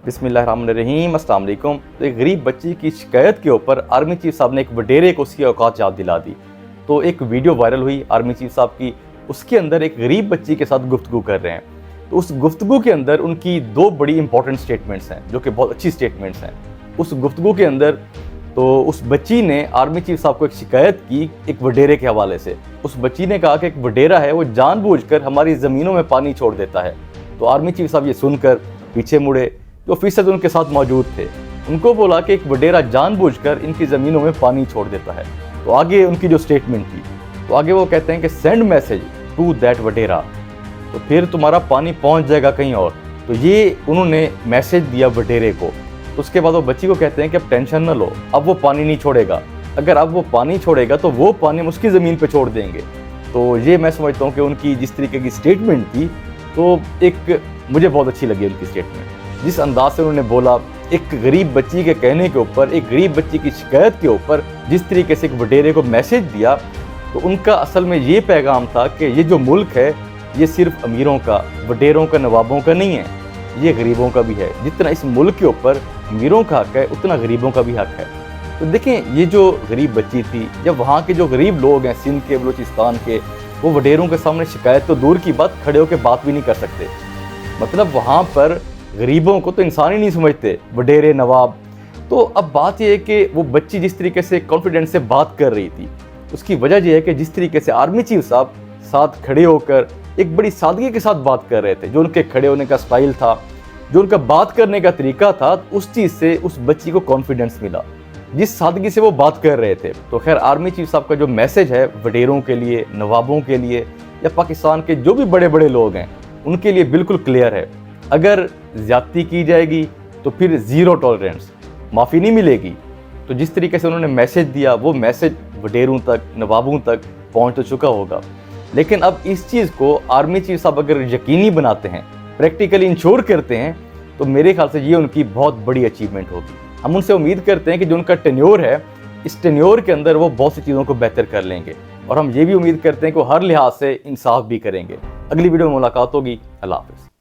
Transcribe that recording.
بسم اللہ الرحمن الرحیم، السلام علیکم۔ تو ایک غریب بچی کی شکایت کے اوپر آرمی چیف صاحب نے ایک وڈیرے کو اس کی اوقات یاد دلا دی۔ تو ایک ویڈیو وائرل ہوئی آرمی چیف صاحب کی، اس کے اندر ایک غریب بچی کے ساتھ گفتگو کر رہے ہیں۔ تو اس گفتگو کے اندر ان کی دو بڑی امپورٹنٹ سٹیٹمنٹس ہیں جو کہ بہت اچھی سٹیٹمنٹس ہیں۔ اس گفتگو کے اندر تو اس بچی نے آرمی چیف صاحب کو ایک شکایت کی ایک وڈیرے کے حوالے سے۔ اس بچی نے کہا کہ ایک وڈیرا ہے وہ جان بوجھ کر ہماری زمینوں میں پانی چھوڑ دیتا ہے۔ تو آرمی چیف صاحب یہ سن کر پیچھے مڑے، جو آفیسر ان کے ساتھ موجود تھے ان کو بولا کہ ایک وڈیرا جان بوجھ کر ان کی زمینوں میں پانی چھوڑ دیتا ہے۔ تو آگے ان کی جو سٹیٹمنٹ تھی، تو آگے وہ کہتے ہیں کہ سینڈ میسج ٹو دیٹ وڈیرا، تو پھر تمہارا پانی پہنچ جائے گا کہیں اور۔ تو یہ انہوں نے میسج دیا وڈیرے کو۔ تو اس کے بعد وہ بچی کو کہتے ہیں کہ اب ٹینشن نہ لو، اب وہ پانی نہیں چھوڑے گا، اگر اب وہ پانی چھوڑے گا تو وہ پانی ہم اس کی زمین پہ چھوڑ دیں گے۔ تو یہ میں سمجھتا ہوں کہ ان کی جس طریقے کی سٹیٹمنٹ تھی، تو ایک مجھے بہت اچھی لگی ان کی سٹیٹمنٹ۔ جس انداز سے انہوں نے بولا، ایک غریب بچی کے کہنے کے اوپر، ایک غریب بچی کی شکایت کے اوپر جس طریقے سے ایک وڈیرے کو میسج دیا، تو ان کا اصل میں یہ پیغام تھا کہ یہ جو ملک ہے یہ صرف امیروں کا، وڈیروں کا، نوابوں کا نہیں ہے، یہ غریبوں کا بھی ہے۔ جتنا اس ملک کے اوپر امیروں کا حق ہے اتنا غریبوں کا بھی حق ہے۔ تو دیکھیں، یہ جو غریب بچی تھی یا وہاں کے جو غریب لوگ ہیں سندھ کے، بلوچستان کے، وہ وڈیروں کے سامنے شکایت تو دور کی بات، کھڑے ہو کے بات بھی نہیں کر سکتے۔ مطلب وہاں پر غریبوں کو تو انسان ہی نہیں سمجھتے، وڈیرے، نواب۔ تو اب بات یہ ہے کہ وہ بچی جس طریقے سے کانفیڈنس سے بات کر رہی تھی، اس کی وجہ یہ ہے کہ جس طریقے سے آرمی چیف صاحب ساتھ کھڑے ہو کر ایک بڑی سادگی کے ساتھ بات کر رہے تھے، جو ان کے کھڑے ہونے کا سٹائل تھا، جو ان کا بات کرنے کا طریقہ تھا، اس چیز سے اس بچی کو کانفیڈنس ملا، جس سادگی سے وہ بات کر رہے تھے۔ تو خیر، آرمی چیف صاحب کا جو میسج ہے وڈیروں کے لیے، نوابوں کے لیے، یا پاکستان کے جو بھی بڑے بڑے لوگ ہیں ان کے لیے بالکل کلیئر ہے۔ اگر زیادتی کی جائے گی تو پھر زیرو ٹالرنس، معافی نہیں ملے گی۔ تو جس طریقے سے انہوں نے میسج دیا، وہ میسج وڈیروں تک، نوابوں تک پہنچ تو چکا ہوگا۔ لیکن اب اس چیز کو آرمی چیف صاحب اگر یقینی بناتے ہیں، پریکٹیکلی انشور کرتے ہیں، تو میرے خیال سے یہ ان کی بہت بڑی اچیومنٹ ہوگی۔ ہم ان سے امید کرتے ہیں کہ جو ان کا ٹینیور ہے، اس ٹینیور کے اندر وہ بہت سی چیزوں کو بہتر کر لیں گے، اور ہم یہ بھی امید کرتے ہیں کہ وہ ہر لحاظ سے انصاف بھی کریں گے۔ اگلی ویڈیو میں ملاقات ہوگی۔ اللہ حافظ۔